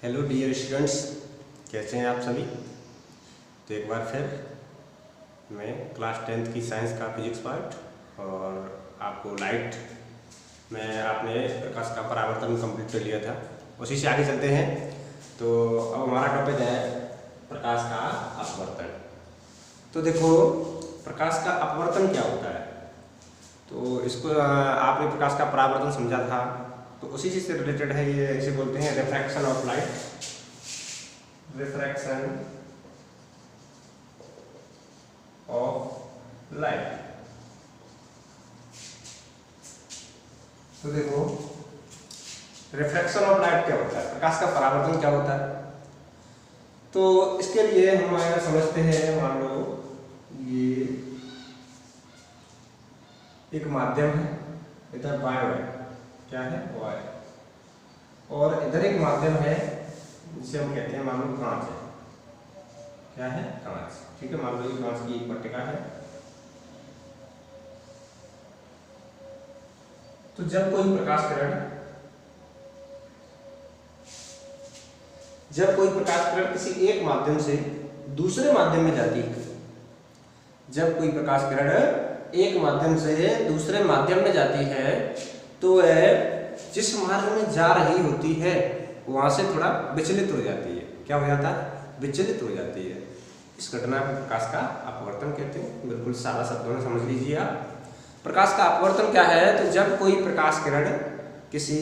Hello dear students, कैसे हैं आप सभी। तो एक बार फिर मैं क्लास 10th की साइंस का फिजिक्स पार्ट और आपको लाइट में आपने प्रकाश का परावर्तन कंप्लीट कर लिया था, उसी से आगे चलते हैं। तो अब हमारा टॉपिक है प्रकाश का अपवर्तन। तो देखो, प्रकाश का अपवर्तन क्या होता है। तो इसको आपने प्रकाश का परावर्तन समझा था, तो उसी चीज से रिलेटेड है ये। इसे बोलते हैं refraction of light. Refraction of light. तो देखो, रिफ्रैक्शन ऑफ लाइट क्या होता है, प्रकाश का परावर्तन क्या होता है। तो इसके लिए हम समझते हैं, मान लो ये एक माध्यम है, इधर वायु है, क्या है वायु, और इधर एक माध्यम है जिसे हम कहते हैं, मान लो कांच है, क्या है कांच। ठीक है, मान लो ये कांच की एक पट्टिका है। तो जब कोई प्रकाश किरण किसी एक माध्यम से दूसरे माध्यम में जाती है, जब कोई प्रकाश किरण एक माध्यम से दूसरे माध्यम में जाती है, तो वह जिस मार्ग में जा रही होती है वहां से थोड़ा विचलित हो जाती है। क्या हो जाता है? विचलित हो जाती है। इस घटना को प्रकाश का अपवर्तन कहते हैं। बिल्कुल सादा शब्दों में समझ लीजिए आप। प्रकाश का अपवर्तन क्या है? तो जब कोई प्रकाश किरण किसी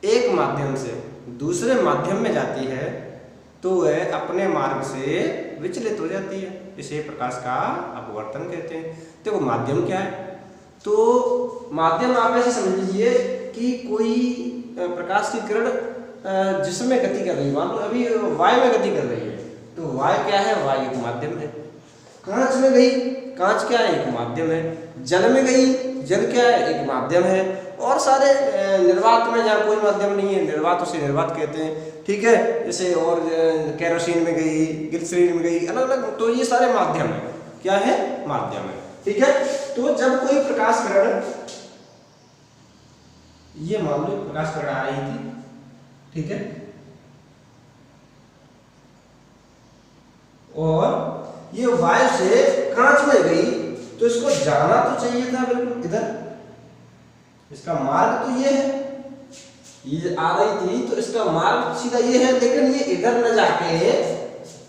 एक माध्यम से दूसरे माध्यम में जाती है, तो वह अपने मार्ग से विचलित हो जाती है। इसे प्रकाश का अपवर्तन कहते हैं। देखो, माध्यम क्या है? तो माध्यम आप ऐसे समझ लीजिए कि कोई प्रकाश की किरण जिसमें गति कर रही है, मान लो अभी वायु में गति कर रही है, तो वायु क्या है? वायु एक माध्यम है। कांच में गई, कांच क्या है? एक माध्यम है। जल में गई, जल क्या है? एक माध्यम है। और सारे निर्वात में जहाँ कोई माध्यम नहीं है, निर्वात उसे निर्वात कहते हैं। ठीक है, जैसे और केरोसिन में गई, ग्लिसरीन में गई, अलग अलग, तो ये सारे माध्यम है। क्या है? माध्यम है। ठीक है, तो जब कोई प्रकाश किरण, ये मान लो प्रकाश किरण आ रही थी, ठीक है, और ये वायु से कांच में गई, तो इसको जाना तो चाहिए था बिल्कुल इधर, इसका मार्ग तो ये है, ये आ रही थी तो इसका मार्ग सीधा ये है, लेकिन ये इधर न जाके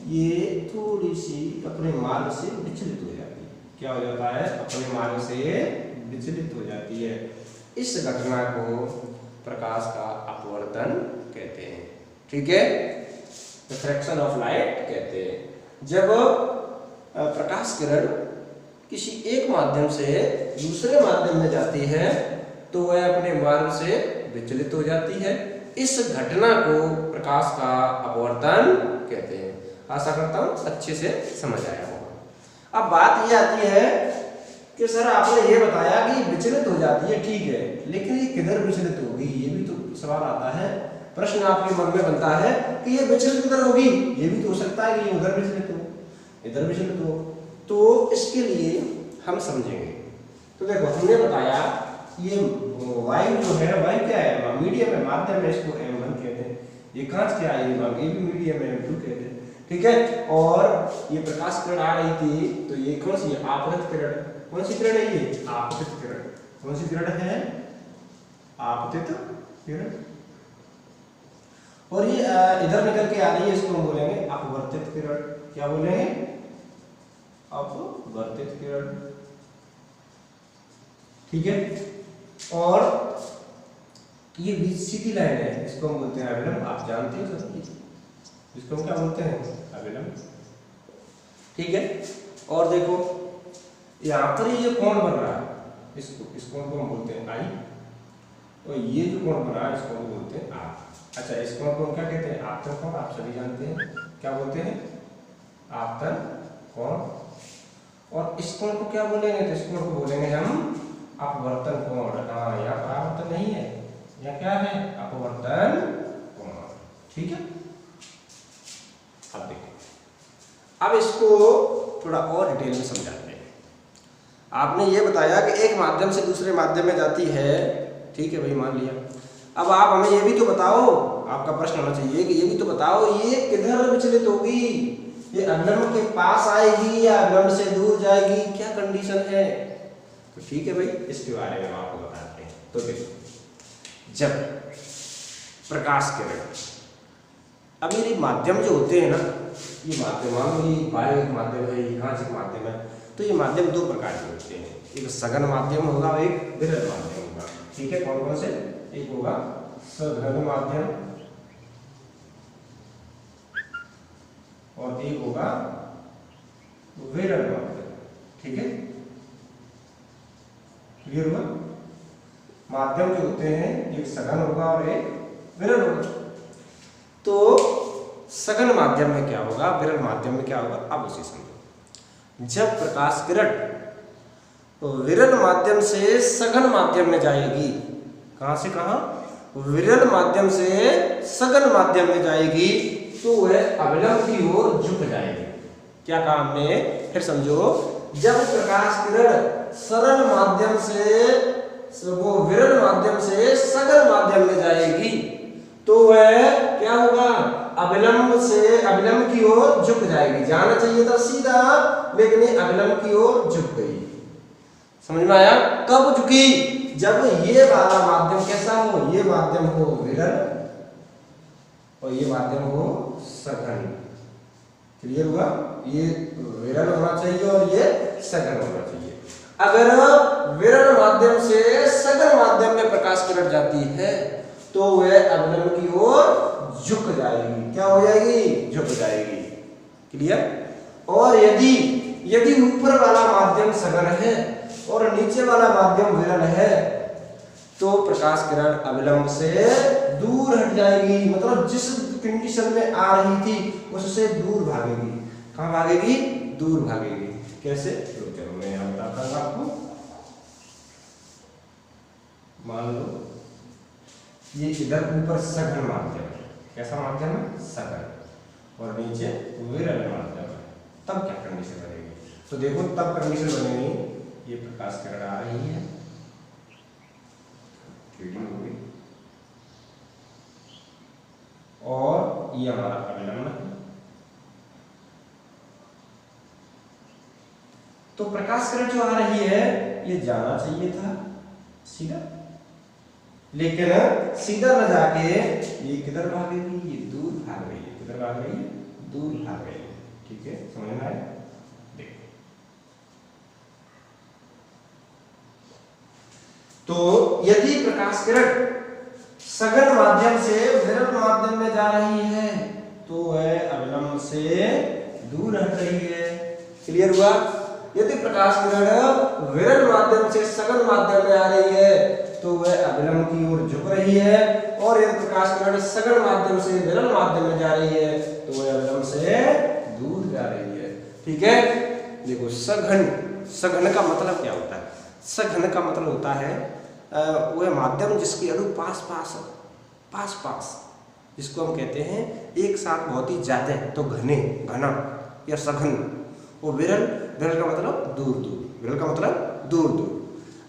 ये थोड़ी सी अपने मार्ग से विचलित हो जाती है। क्या हो जाता है? अपने मार्ग से विचलित हो जाती है। इस घटना को प्रकाश का अपवर्तन कहते हैं। ठीक है, रिफ्रैक्शन ऑफ लाइट कहते हैं। जब प्रकाश किरण किसी एक माध्यम से दूसरे माध्यम में जाती है, तो वह अपने मार्ग से विचलित हो जाती है। इस घटना को प्रकाश का अपवर्तन कहते हैं। आशा करता हूं अच्छे से समझ आया होगा। अब बात यह आती है कि सर आपने ये बताया कि विचलित हो जाती है, ठीक है, लेकिन ये किधर विचलित होगी? ये भी तो सवाल आता है, प्रश्न आपके मन में बनता है कि ये विचलित किधर होगी। ये भी तो हो सकता है कि ये उधर विचलित हो, इधर विचलित हो। तो इसके लिए हम समझेंगे। तो देखो, हमने बताया ये वायु जो है, वायु क्या है? मीडियम है, माध्यम है, इसको M1 कहते हैं। ये कांच क्या है? ये भी मीडियम है, M2 कहते हैं। ठीक है, और ये प्रकाश किरण आ रही थी, तो ये कौन सी? आपतित किरण। कौन सी किरण है ये? आपतित किरण। कौन सी किरण है? आपतित किरण। और ये इधर निकल के आ रही है, इसको हम बोलेंगे अपवर्तित किरण। क्या बोलेंगे? अपवर्तित किरण। ठीक है, और ये बीच सीधी लाइन है, इसको हम बोलते हैं अभिलंब। आप जानते हो सब, इसको हम क्या बोलते हैं? अभिलंब। ठीक है, और देखो यहाँ पर ये कोण बन रहा है, इस कोण को हम बोलते हैं आई, और ये जो कोण बन रहा है इसको हम बोलते हैं आर। अच्छा, इस कोण को हम क्या कहते हैं? आपतन कोण। आप सभी जानते हैं, क्या बोलते हैं? आपतन कोण। और इस कोण को क्या बोलेंगे? तो इस कोण को बोलेंगे हम अपवर्तन कोण। हाँ, यहाँ परावर्तन नहीं है, यहाँ क्या है? अपवर्तन कोण। ठीक है, अब देखिए, अब इसको थोड़ा और डिटेल में समझाते हैं। आपने ये बताया कि एक माध्यम से दूसरे माध्यम में जाती है, ठीक है भाई, मान लिया। अब आप हमें ये भी तो बताओ, आपका प्रश्न होना चाहिए कि ये भी तो बताओ ये किधर विचलित होगी, ये अभिलंब के पास आएगी या अभिलंब से दूर जाएगी, क्या कंडीशन है। तो ठीक है भाई, इसके बारे में हम आपको बताते हैं। तो देखो, जब प्रकाश किरण, अब ये माध्यम जो होते हैं ना, ये माध्यम मान लो ये वायु एक माध्यम है, यहाँ से माध्यम है, तो ये माध्यम दो प्रकार के होते हैं, एक सघन माध्यम होगा और एक विरल माध्यम होगा। ठीक है, कौन कौन से, एक होगा सघन माध्यम और एक होगा विरल माध्यम। ठीक है, क्लियर हुआ। माध्यम जो होते हैं एक सघन होगा और एक विरल होगा। तो सघन माध्यम में क्या होगा, विरल माध्यम में क्या होगा, अब उसे समझो। जब प्रकाश किरण तो विरल माध्यम से सघन माध्यम में जाएगी, कहां से कहां, विरल माध्यम से सघन माध्यम में जाएगी, तो वह अभिलंब की ओर झुक जाएगी। क्या कहा हमने, फिर समझो। जब प्रकाश किरण सरल माध्यम से वो विरल माध्यम से सघन माध्यम में जाएगी, तो वह क्या होगा, अभिलंब की ओर झुक जाएगी। जाना चाहिए था सीधा, लेकिन ये अभिलंब की ओर झुक गई। समझ में आया। कब झुकी, जब ये वाला माध्यम कैसा हो, ये माध्यम हो विरल और ये माध्यम हो सघन। क्लियर हुआ, ये विरल होना चाहिए और ये सघन होना चाहिए। अगर विरल माध्यम से सघन माध्यम में प्रकाश किरण जाती है, तो वह अभिलंब की ओर झुक जाएगी। क्या हो जाएगी, झुक जाएगी। क्लियर। और यदि ऊपर वाला माध्यम सघन है और नीचे वाला माध्यम विरल है, तो प्रकाश किरण अभिलंब से दूर हट जाएगी, मतलब जिस कंडीशन में आ रही थी उससे दूर भागेगी। कहां भागेगी, दूर भागेगी। कैसे, तो चलो मैं यहां बताता हूं आपको। मान लो ये इधर ऊपर सघन माध्यम है, कैसा माध्यम है, सघन, और नीचे विरल माध्यम है, तब क्या कंडीशन बनेगी। तो देखो तब कंडीशन बनेगी, ये प्रकाश किरण आ रही है, होगी, और ये हमारा अभिलंब है। तो प्रकाश किरण जो आ रही है ये जाना चाहिए था सीधा, लेकिन सीधा न जाके ये किधर भागेगी, ये दूर भाग रही है। किधर भाग रही है, दूर भाग रही है। ठीक है, समझ में आया। देखो, तो यदि प्रकाश किरण सघन माध्यम से विरल माध्यम में जा रही है, तो वह अभिलंब से दूर हट रही है। क्लियर हुआ। यदि प्रकाश किरण विरल माध्यम से सघन माध्यम में आ रही है, तो वह अभिलंब की ओर झुक रही है, और यदि प्रकाश किरण सघन माध्यम से विरल माध्यम में जा रही है, तो वह अभिलंब से दूर जा रही है। ठीक है, देखो सघन का मतलब क्या होता है। सघन का मतलब होता है वह माध्यम जिसकी अणु पास, जिसको हम कहते हैं एक साथ बहुत ही ज्यादा, तो घना या सघन। और विरल का मतलब दूर, विरल का मतलब दूर।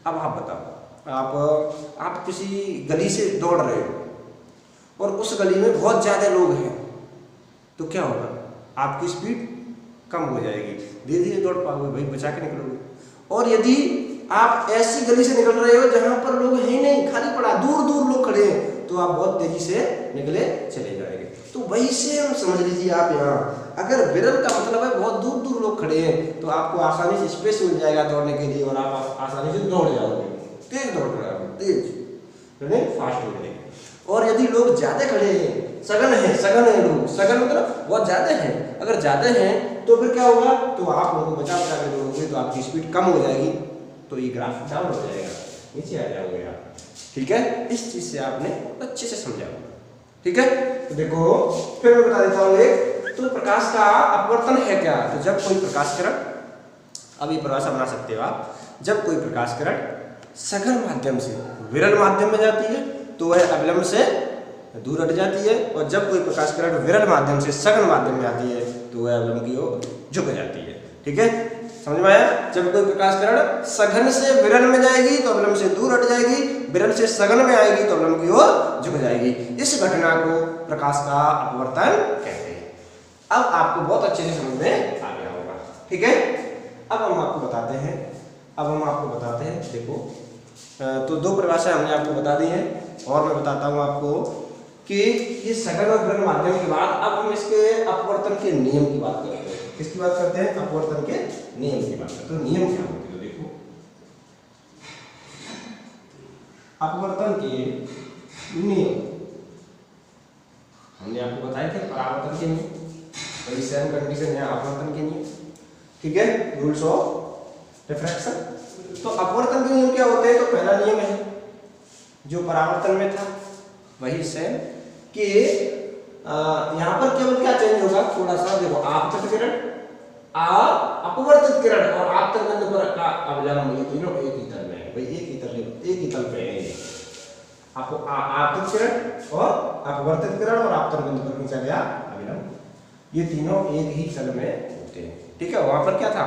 अब आप बताओ, आप किसी गली से दौड़ रहे हो और उस गली में बहुत ज्यादा लोग हैं, तो क्या होगा, आपकी स्पीड कम हो जाएगी, धीरे धीरे दौड़ पाओगे भाई, बचा के निकलोगे। और यदि आप ऐसी गली से निकल रहे हो जहां पर लोग हैं नहीं, खाली पड़ा, दूर लोग खड़े हैं, तो आप बहुत तेजी से निकले चले जाएंगे। तो वही से हम समझ लीजिए आप यहाँ, अगर विरल का मतलब है बहुत दूर लोग खड़े हैं, तो आपको आसानी से स्पेस मिल जाएगा दौड़ने के लिए, और आप आसानी से दौड़ जाओगे, तेज दौड़ रहे हो, तेज फास्ट हो जाएंगे। और यदि लोग ज्यादा खड़े हैं, सघन है लोग, सघन मतलब बहुत ज्यादा है, अगर ज्यादा है तो फिर क्या होगा, तो आप लोगों को बचा के दौड़ोगे, तो आपकी स्पीड कम हो जाएगी, तो ये ग्राफ डाउन हो जाएगा, नीचे आ जाओगे आप। ठीक है, इस चीज से आपने अच्छे से समझा होगा। ठीक है, तो देखो फिर मैं बता देता हूँ एक, तो प्रकाश का अपवर्तन है क्या। तो जब कोई प्रकाश किरण, अब ये परिभाषा बना सकते हो आप, जब कोई प्रकाश किरण सघन माध्यम से विरल माध्यम में जाती है, तो वह अभिलंब से दूर हट जाती है, और जब कोई प्रकाश किरण विरल माध्यम से सघन माध्यम में आती है, तो वह अभिलंब की ओर झुक जाती है। ठीक है, समझ में आया। जब कोई प्रकाश किरण सघन से विरल में जाएगी, तो अभिलंब से दूर हट जाएगी, विलंब से सघन में आएगी तो अवलंब की ओर झुक जाएगी। इस घटना को प्रकाश का अपवर्तन कहते हैं। अब आपको बहुत अच्छे से समझ में आ गया होगा, ठीक है। अब हम आपको बताते हैं, देखो तो दो परिभाषा हमने आपको बता दी है और मैं बताता हूँ आपको कि ये सघन और विलंब माध्यम के बाद अब हम इसके अपवर्तन के नियम की बात करते हैं। किसकी बात करते हैं? अपवर्तन के नियम की बात करते हैं। तो नियम क्या होते हैं? तो देखो अपवर्तन के नियम हमने आपको बताए थे, परावर्तन के नियम, वही सेम कंडीशन है अपवर्तन के नियम, ठीक है, रूल्स ऑफ रिफ्रैक्शन। तो अपवर्तन के नियम क्या होते हैं? तो पहला नियम है जो परावर्तन में था वही सेम कि यहाँ पर केवल क्या चेंज होगा, थोड़ा सा देखो, आपतित किरण, अपवर्तित किरण और आपतन बिंदु पर का अवलंब, ये तीनों एक ही तल में है भाई, एक ही तल पे है। आपको आपतित किरण और अपवर्तित किरण और आपतन बिंदु पर खींचा गया अविलंब, ये तीनों एक ही तल में होते हैं, ठीक है। वहां पर क्या था?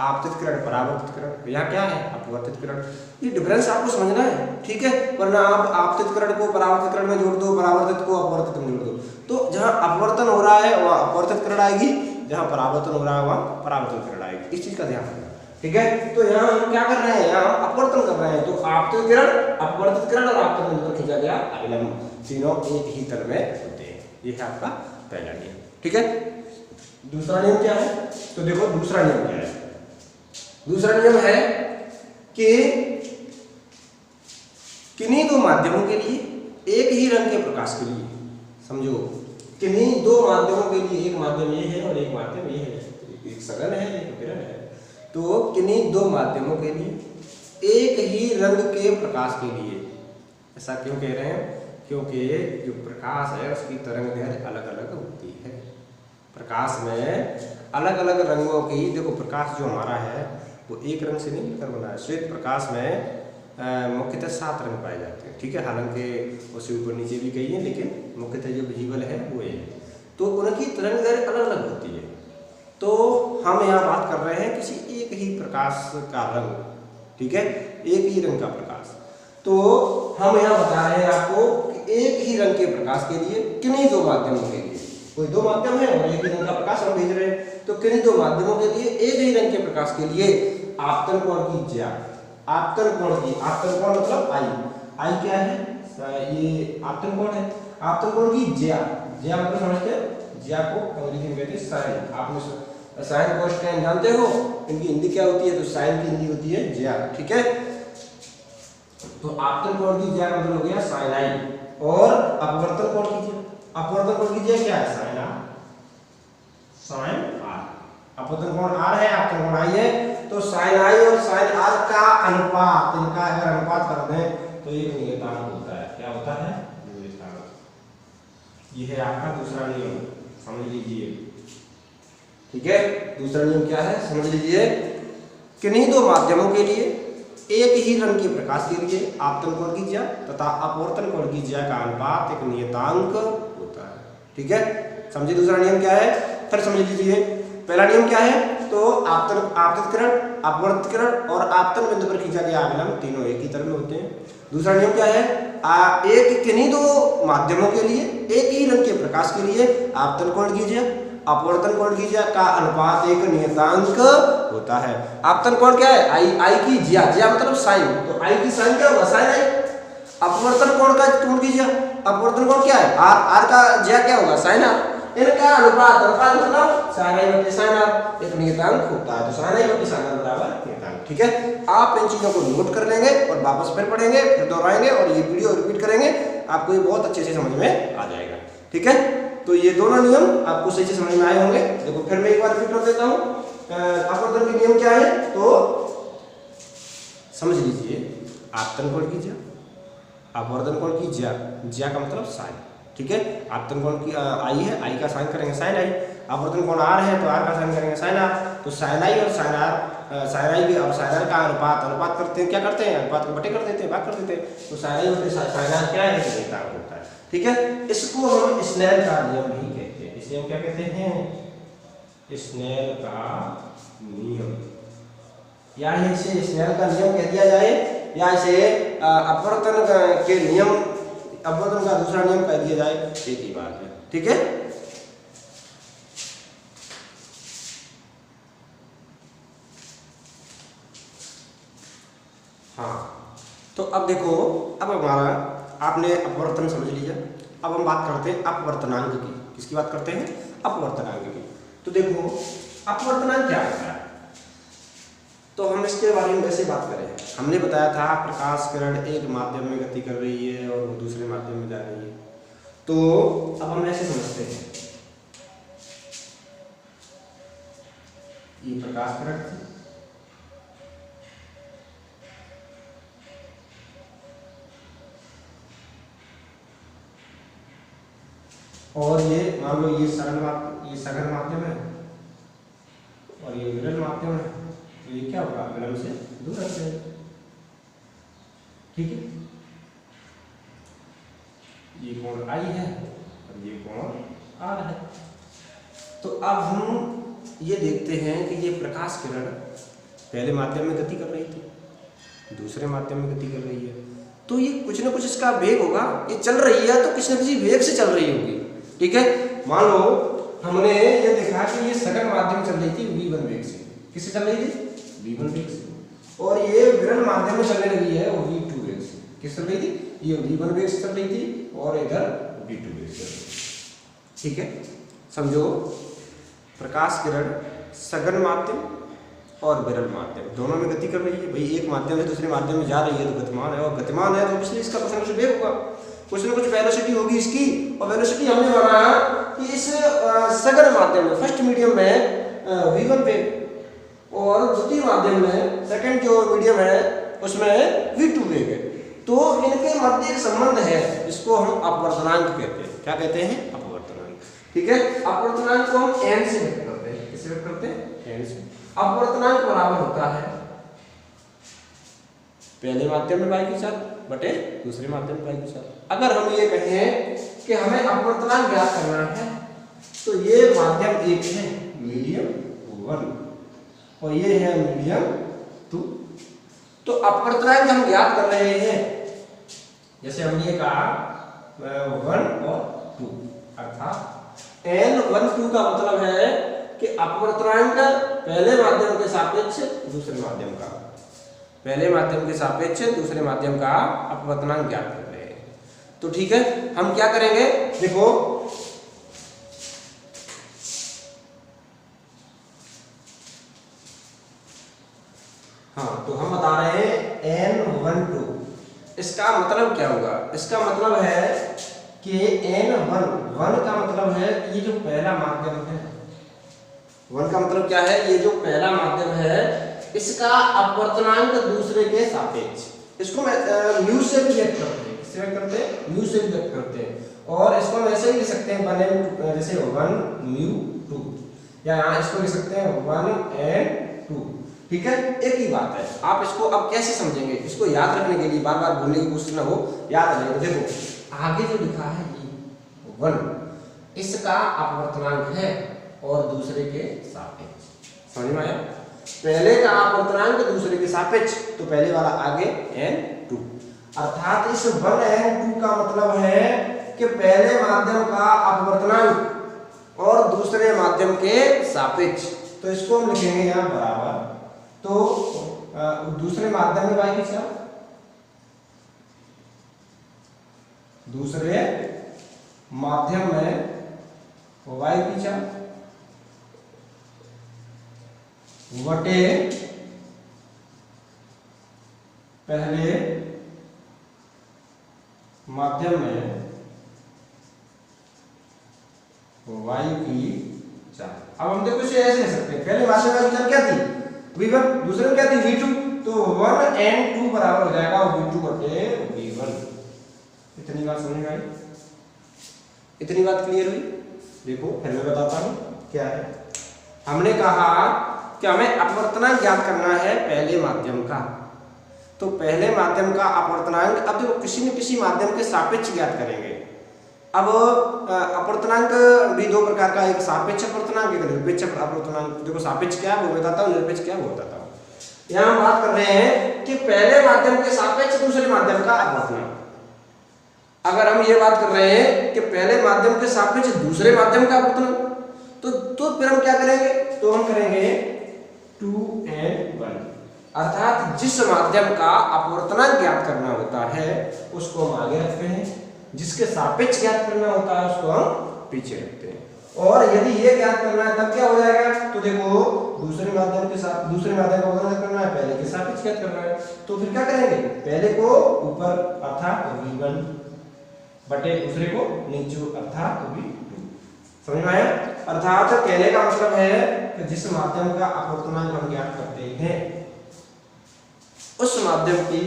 आपतित किरण, परावर्तित किरण, यहाँ क्या है? अपवर्तित किरण। ये डिफरेंस आपको समझना है, ठीक है, वरना आप आपतित किरण को परावर्तित किरण में जोड़ दो, परावर्तित को अपवर्तित में जोड़ दो, तो जहां अपवर्तन हो रहा है वहां अपवर्तित किरण आएगी, जहां परावर्तन हो रहा है वहां परावर्तित किरण आएगी। इस चीज का ध्यान रखना, ठीक है। तो यहाँ हम क्या कर रहे हैं? यहाँ हम अपवर्तन कर रहे हैं, तो आपतित किरण, अपवर्तित किरण और आपतन बिंदु पर खींचा गया अविलंब, तीनों एक ही तल में होते हैं। ये है आपका पहला नियम, ठीक है। दूसरा नियम क्या है? तो देखो दूसरा नियम क्या है? दूसरा नियम है कि किन्हीं दो माध्यमों के लिए एक ही रंग के प्रकाश के लिए, समझो, किन्हीं दो माध्यमों के लिए, एक माध्यम ये है और एक माध्यम ये है, एक सघन है एक विलंब है, तो किन्हीं दो माध्यमों के लिए एक ही रंग के प्रकाश के लिए, ऐसा क्यों कह रहे हैं? क्योंकि जो प्रकाश है उसकी तरंगदैर्घ्य अलग अलग होती है। प्रकाश में अलग अलग रंगों की, देखो प्रकाश जो हमारा है वो एक रंग से नहीं मिलकर बना है। श्वेत प्रकाश में मुख्यतः 7 रंग पाए जाते हैं, ठीक है, हालांकि उससे ऊपर नीचे भी कई हैं, लेकिन मुख्यतः जो विजिबल है वो है, तो उनकी तरंगदैर्घ्य अलग अलग होती है। तो हम यहाँ बात कर रहे हैं किसी एक ही प्रकाश का रंग, ठीक है, एक ही रंग का प्रकाश। तो हम यहाँ बता रहे हैं आपको कि एक ही रंग के प्रकाश के लिए किन्हीं दो माध्यमों के लिए, कोई दो माध्यम है और एक ही रंग का प्रकाश हम भेज रहे हैं, तो किन्हीं दो माध्यमों के लिए एक ही रंग के प्रकाश के लिए आपतन कोण की ज्या, आपतन कोण मतलब आई क्या है? ये आपतन कोण है, आपतन कोण की ज्या मतलब समझते हैं, ज्या को अंग्रेजी में कहते हैं साइन। आपने साइन कोस टेन जानते हो, इनकी हिंदी क्या होती है? तो साइन की हिंदी होती है ज्या, ठीक है। तो आपतन कोण की ज्या का मतलब हो गया साइन आई, और अपवर्तन कोण की ज्या, अपवर्तन कोण की ज्या क्या है? Sine R, sine R. अपवर्तन कोण आर है, आपतन कोण आई है, तो साइन आई और साइन आर का अनुपात, इनका अगर अनुपात कर दें तो एक नियतांक होता है। क्या होता है? नियतांक। ये है आपका दूसरा नियम, समझ लीजिए, ठीक है। दूसरा नियम क्या है? समझ लीजिए, किन्हीं दो माध्यमों के लिए एक ही रंग के प्रकाश के लिए आपतन कोण की ज्या तथा अपवर्तन कोण की ज्या का अनुपात एक नियतांक होता है, ठीक है। समझिए दूसरा नियम क्या है? फिर समझ लीजिए, पहला नियम क्या है? तो आपतित किरण, अपवर्तित किरण और आपतन बिंदु पर खींचा गया अविलंब तीनों एक ही तरह में होते हैं। दूसरा नियम क्या है? एक किन्हीं दो माध्यमों के लिए एक ही रंग के प्रकाश के लिए आपतन कोण की ज्या, अपवर्तन कोण की ज्या का अनुपात एक नियतांक होता है। आपतन कोण क्या है? आई की ज्या, ज्या मतलब साइन, तो आई की साइन क्या होगा? साइन आई। अपवर्तन कोण की ज्या, अपवर्तन कोण क्या है? आर का ज्या क्या होगा? Sine R. इनका अनुपात मतलब साइन आई बटे साइन आर एक नियतांक होता है, तो साइन आई बटे साइन आर बराबर नियतांक, ठीक है। आप इन चीजों को नोट कर लेंगे और वापस फिर पढ़ेंगे, फिर दोहराएंगे और ये वीडियो रिपीट करेंगे, आपको ये बहुत अच्छे से समझ में आ जाएगा, ठीक है। तो ये दोनों नियम आपको सही से समझ में आए होंगे। देखो फिर मैं एक बार रिपीट कर देता हूँ, अपवर्तन के नियम क्या है? तो समझ लीजिए, आपतन कोण की ज्या, अपवर्तन कोण की ज्या, ज्या का मतलब साइन, ठीक है। आपतन कोण की आई है, आई का साइन करेंगे साइन आई, अपवर्तन कोण आर है तो आर का साइन करेंगे साइन आर, तो साइन आई और साइन आई के और साइन आर का अनुपात करते हैं, क्या करते हैं? अनुपात को बटे कर देते हैं, भाग कर देते हैं, तो साइन आई बटे साइन आर क्या है? नियतांक होता है, ठीक है। इसको हम स्नेल का नियम भी कहते हैं। इसे हम क्या कहते हैं? स्नेल का नियम, या इसे स्नेल का नियम कह दिया जाए या इसे अपवर्तन के नियम, अपवर्तन का दूसरा नियम कह दिया जाए, एक ही बात है। ठीक है, हाँ। तो अब देखो, अब हमारा आपने अपवर्तन समझ लिया, अब हम बात करते हैं अपवर्तनांक की। किसकी बात करते हैं? अपवर्तनांक की। तो देखो अपवर्तनांक क्या होता है, तो हम इसके बारे में वैसे बात करें। हमने बताया था प्रकाश किरण एक माध्यम में गति कर रही है और वो दूसरे माध्यम में जा रही है। तो अब हम ऐसे समझते हैं, ये प्रकाश किरण थी और ये मान लो ये सघन माध्यम है और ये विरल माध्यम है, तो ये क्या होगा? विलंब से दूर रख देंगे। ठीक है, ये कोण आई है और ये कोण आर है। तो अब हम ये देखते हैं कि ये प्रकाश किरण पहले माध्यम में गति कर रही थी, दूसरे माध्यम में गति कर रही है, तो ये कुछ ना कुछ इसका वेग होगा। ये चल रही है तो किसी न किसी वेग से चल रही होगी। ठीक है, मान लो हमने ये देखा कि ये सघन माध्यम चल रही थी v1 वेग से। किससे चल रही थी? v1 वेग से। और ये विरल माध्यम में चलने लगी है वो v2 वेग से। किस चल रही थी? ये v1 वेग से चल रही थी और इधर v2 वेग से। ठीक है, समझो प्रकाश किरण सघन माध्यम और विरल माध्यम दोनों में गति कर रही है। भाई एक माध्यम से दूसरे माध्यम में जा रही है तो गतिमान है, और गतिमान है तो इसलिए इसका कुछ ना कुछ वेग होगा, कुछ ना कुछ वेलोसिटी होगी इसकी। और वेलोसिटी हमने बनाया कि इस सघन माध्यम में फर्स्ट मीडियम में v1 वेग और द्वितीय माध्यम में सेकंड जो मीडियम है उसमें v2 वेग है। तो इनके मध्य एक संबंध है, इसको हम अपवर्तनांक कहते हैं। क्या कहते हैं? अपवर्तनांक। ठीक है, अपवर्तनांक को हम n से व्यक्त करते हैं। किससे व्यक्त करते हैं? n से। अपवर्तनांक बराबर होता है पहले माध्यम में y के साथ बटे दूसरे माध्यम में y के साथ। अगर हम ये कहें कि हमें अपवर्तनांक ज्ञात करना है तो ये माध्यम एक है मीडियम 1 और ये है मीडियम 2। तो अपवर्तनांक हम ज्ञात कर रहे हैं, जैसे हमने ये कहा 1 और 2, अर्थात n1 2 का मतलब है कि अपवर्तनांक पहले माध्यम के सापेक्ष दूसरे माध्यम का, पहले माध्यम के सापेक्ष दूसरे माध्यम का अपवर्तनांक ज्ञात कर रहे हैं। तो ठीक है, हम क्या करेंगे? देखो हाँ, तो हम बता रहे हैं n1 2। इसका मतलब क्या होगा? इसका मतलब है कि n1 1 का मतलब है ये जो पहला माध्यम है, 1 का मतलब क्या है? ये जो पहला माध्यम है इसका अपवर्तनांक दूसरे के सापेक्ष, इसको म्यू से भी व्यक्त करते हैं। किससे व्यक्त करते हैं? म्यू से भी व्यक्त करते हैं। और इसको हम ऐसे ही लिख सकते हैं 1n जैसे 1 म्यू 2, या यहाँ इसको लिख सकते हैं 1n2। ठीक है, एक ही बात है। आप इसको अब कैसे समझेंगे? इसको याद रखने के लिए बार बार भूलने की कोशिश ना हो, याद आ जाएगा। देखो आगे जो लिखा है ये 1 इसका अपवर्तनांक है और दूसरे के सापेक्ष। समझ में आया? पहले का अपवर्तनांक दूसरे के सापेक्ष, तो पहले वाला आगे n2, अर्थात इस 1n2 का मतलब है कि पहले माध्यम का अपवर्तनांक और दूसरे माध्यम के सापेक्ष। तो इसको हम लिखेंगे यहाँ बराबर, तो दूसरे माध्यम में y के साथ, दूसरे माध्यम में y की साथ वटे पहले माध्यम में y की चाल। अब हम देखो इसे ऐसे लिख सकते हैं, पहले माध्यम में चाल क्या थी? v1, दूसरे में क्या थी? v2। तो 1n2 बराबर हो जाएगा v2 बटे v1। इतनी बात समझ में आई? इतनी बात क्लियर हुई? देखो फिर मैं बताता हूं क्या है। हमने कहा कि हमें अपवर्तनांक ज्ञात करना है पहले माध्यम का, तो पहले माध्यम का अपवर्तनांक अब देखो किसी न किसी माध्यम के सापेक्ष ज्ञात करेंगे। अब अपवर्तनांक भी दो प्रकार का, एक सापेक्ष अपवर्तनांक, एक निरपेक्ष अपवर्तनांक। देखो सापेक्ष क्या है वो बताता हूँ, निरपेक्ष क्या है वो बताता हूँ। यहाँ हम बात कर रहे हैं कि पहले माध्यम के सापेक्ष दूसरे माध्यम का अपवर्तनांक। अगर हम ये बात कर रहे हैं कि पहले माध्यम के सापेक्ष दूसरे माध्यम का अपवर्तनांक, तो फिर हम क्या करेंगे, तो हम करेंगे 2n1, अर्थात जिस माध्यम का अपवर्तनांक ज्ञात करना होता है उसको हम आगे रखते हैं, जिसके सापेक्ष ज्ञात करना होता है उसको हम पीछे रखते हैं। और यदि ये ज्ञात करना है तब क्या हो जाएगा, तो देखो दूसरे माध्यम के साथ दूसरे माध्यम का अपवर्तनांक करना है, पहले के सापेक्ष ज्ञात करना है, तो फिर क्या करेंगे, पहले को ऊपर अर्थात v1 बटे दूसरे को नीचे अर्थात v2। समझ में आया? अर्थात कहने का मतलब है कि जिस माध्यम का अपवर्तनांक हम ज्ञात करते हैं उस माध्यम की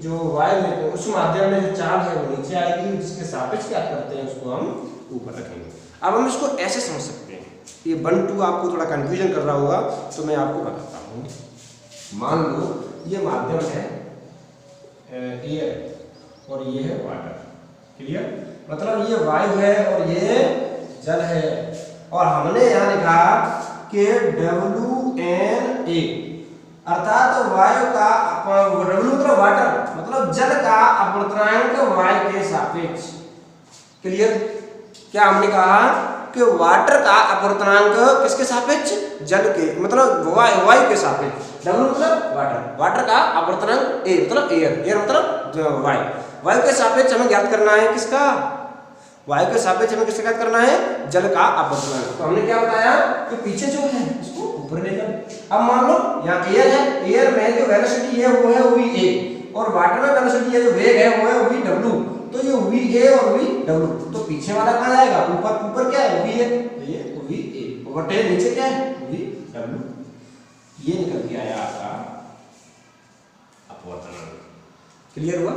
जो y में, उस माध्यम में जो चार्ज है वो नीचे आएगी, जिसके सापेक्ष ज्ञात करते हैं उसको हम ऊपर रखेंगे। अब हम इसको ऐसे समझ सकते हैं, ये 1 2 आपको थोड़ा कंफ्यूजन कर रहा होगा तो मैं आपको बताता हूँ। मान लो ये माध्यम है एयर और ये है वाटर, क्लियर? मतलब ये वायु है और ये जल है, और हमने यहाँ लिखा कि WNA, अर्थात वायु का W मतलब वाटर, मतलब जल का अपवर्तनांक वायु के सापेक्ष। क्लियर? क्या हमने कहा कि वाटर का अपवर्तनांक किसके सापेक्ष, जल के, मतलब वायु के सापेक्ष। W मतलब वाटर, वाटर का अपवर्तनांक A मतलब एयर, एयर मतलब वायु के सापेक्ष हमें ज्ञात करना है किसका, वायु के सापेक्ष हमें किसका ज्ञात करना है, जल का अपवर्तनांक। तो हमने क्या बताया कि पीछे जो है इसको ऊपर ले जाओ। अब मान लो यहाँ एयर है, एयर में जो वेलोसिटी है वो है VA, और वाटर में वेलोसिटी है जो वेग है वो है VW, तो ये VA और VW, तो पीछे वाला कहाँ जाएगा, ऊपर, ऊपर क्या है V है, ये VA, और नीचे क्या है VW। ये निकल के आया आपका अपवर्तनांक। क्लियर हुआ?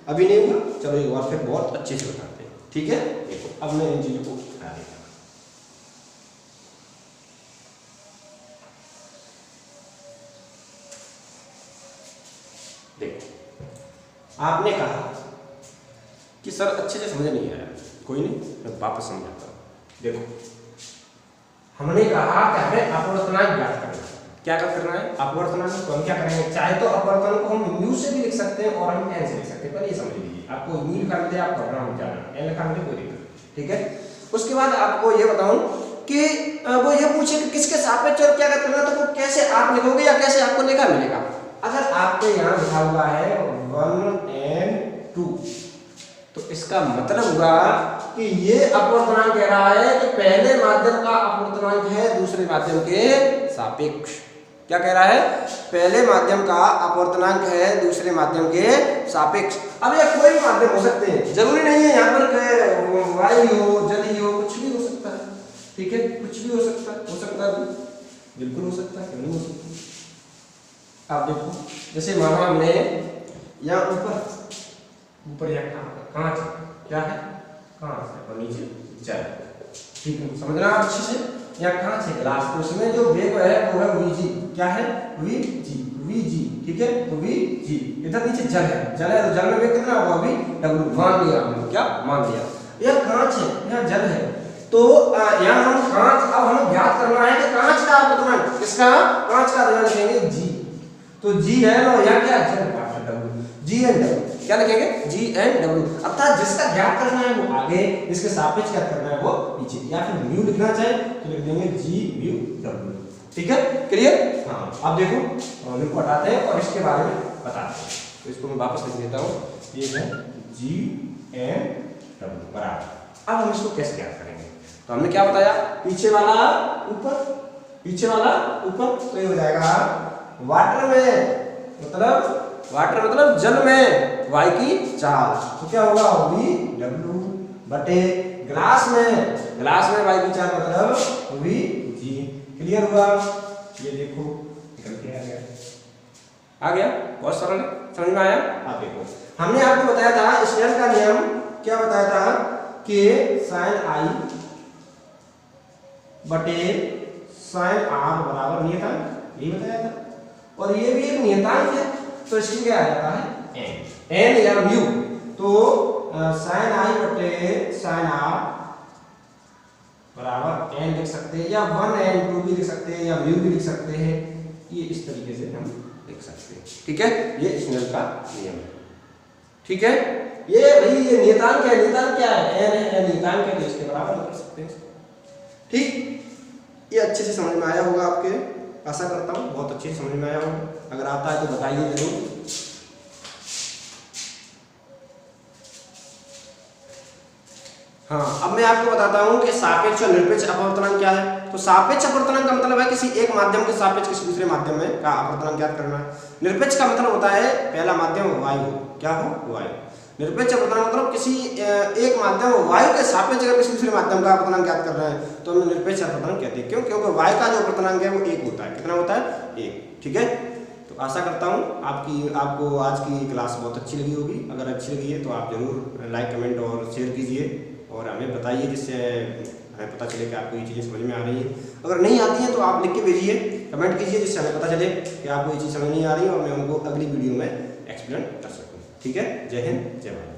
अभी नहीं हुआ? चलो एक बार फिर बहुत अच्छे से बताते हैं, ठीक है? देखो अब मैं इन चीजों को बता देता हूं। देखो आपने कहा कि सर अच्छे से समझ नहीं आया, कोई नहीं मैं वापस समझाता हूं। देखो हमने कहा कि हमें अपवर्तनांक ज्ञात करना है। क्या करना है, अपवर्तनांक। तो हम क्या करेंगे, चाहे तो अपवर्तनांक को हम म्यू से भी लिख सकते हैं और हम एन से लिख सकते हैं, पर ये समझ लीजिए, आपको म्यू लिखा मिले आप पढ़ना हो जाना, एन लिखा मिले कोई दिक्कत, ठीक है? उसके बाद आपको ये बताऊं कि वो ये पूछे कि किसके सापेक्ष और क्या करना, तो वो कैसे आप लिखोगे या कैसे आपको लिखा मिलेगा। अगर आपके यहाँ लिखा हुआ है 1 and 2, तो इसका मतलब हुआ कि ये अपवर्तनांक कह रहा है कि पहले माध्यम का अपवर्तनांक है दूसरे माध्यम के सापेक्ष। क्या कह रहा है, पहले माध्यम का अपवर्तनांक है दूसरे माध्यम के सापेक्ष। अब ये कोई भी माध्यम हो सकते हैं, जरूरी नहीं है यहाँ पर वायु हो, जल हो, कुछ भी हो सकता है, ठीक है? कुछ भी हो सकता है, बिल्कुल हो सकता है, क्यों नहीं हो सकता। आप देखो जैसे माना हमने यहाँ ऊपर या कांच, क्या है कांच है, और नीचे जल, ठीक है? समझना अच्छे से। यहाँ कांच है ग्लास, तो उसमें जो वेग है वो है VG, क्या है VG, ठीक है? तो VG, इधर नीचे जल है, तो जल में वेग कितना होगा VW, मान लिया हमने, क्या मान लिया। यह कांच है, यहाँ जल है, तो यहाँ हम कांच, अब हमें ज्ञात करना है कि कांच का अपवर्तनांक, किसका, कांच का, ध्यान लिखेंगे G, तो G है ना, यहाँ क्या जल का W, G and W, क्या लिखेंगे G and W, अर्थात जिसका ज्ञात करना है वो आगे, जिसके सापेक्ष ज्ञात करना है वो पीछे, या फिर म्यू लिखना चाहे तो लिख देंगे G म्यू W, ठीक है? क्लियर? हाँ, अब देखो म्यू को हटाते हैं और इसके बारे में बताते हैं, तो इसको मैं वापस लिख देता हूँ, ये है G and W बराबर। अब हम इसको कैसे ज्ञात करेंगे, तो हमने क्या बताया, पीछे वाला ऊपर, तो ये हो जाएगा वाटर मतलब जल में वायु की चाल, तो क्या होगा VW बटे ग्लास में वायु की चाल मतलब VG। क्लियर हुआ? ये देखो निकल के आ गया, बहुत सरल है, समझ में आया? आप देखो हमने आपको बताया था स्नेल का नियम, क्या बताया था कि sin I बटे sin R बराबर नियतांक, यही बताया था, और ये भी एक नियतांक है, तो इसकी क्या आ जाता है n या म्यू, तो sin I बटे sin R बराबर n लिख सकते हैं, या 1 and 2 भी लिख सकते हैं, या म्यू भी लिख सकते हैं। ये इस तरीके से हम लिख सकते हैं। ठीक है, ये स्नेल का नियम है। ठीक है, ये भाई ये नियतांक है, नियतांक क्या है, n है, नियतांक है, तो इसके बराबर कर सकते हैं। ठीक, ये अच्छे से समझ में आया होगा आपके, आशा करता हूँ बहुत अच्छे से समझ में आया होगा। अगर आता है तो बताइए जरूर। हाँ, अब मैं आपको बताता हूँ कि सापेक्ष और निरपेक्ष अपवर्तनांक क्या है। तो सापेक्ष अपवर्तनांक का मतलब है किसी एक माध्यम के सापेक्ष किसी दूसरे माध्यम में का अपवर्तनांक ज्ञात करना है। निरपेक्ष का मतलब होता है पहला माध्यम वायु हो, क्या हो, वायु। निरपेक्ष अपवर्तनांक मतलब किसी एक माध्यम वायु के सापेक्ष अगर किसी दूसरे माध्यम का अपवर्तनांक ज्ञात कर रहे हैं तो हम निरपेक्ष अपवर्तनांक कहते हैं। क्यों? क्योंकि वायु का जो अपवर्तनांक है वो एक होता है। कितना होता है? एक। ठीक है, तो आशा करता हूँ आपको आज की क्लास बहुत अच्छी लगी होगी। अगर अच्छी लगी है तो आप जरूर लाइक, कमेंट और शेयर कीजिए और हमें बताइए, जिससे हमें पता चले कि आपको ये चीज़ें समझ में आ रही है। अगर नहीं आती हैं तो आप लिख के भेजिए, कमेंट कीजिए, जिससे हमें पता चले कि आपको ये चीज़ समझ नहीं आ रही है और मैं उनको अगली वीडियो में एक्सप्लेन कर सकूँ। ठीक है, जय हिंद, जय भारत।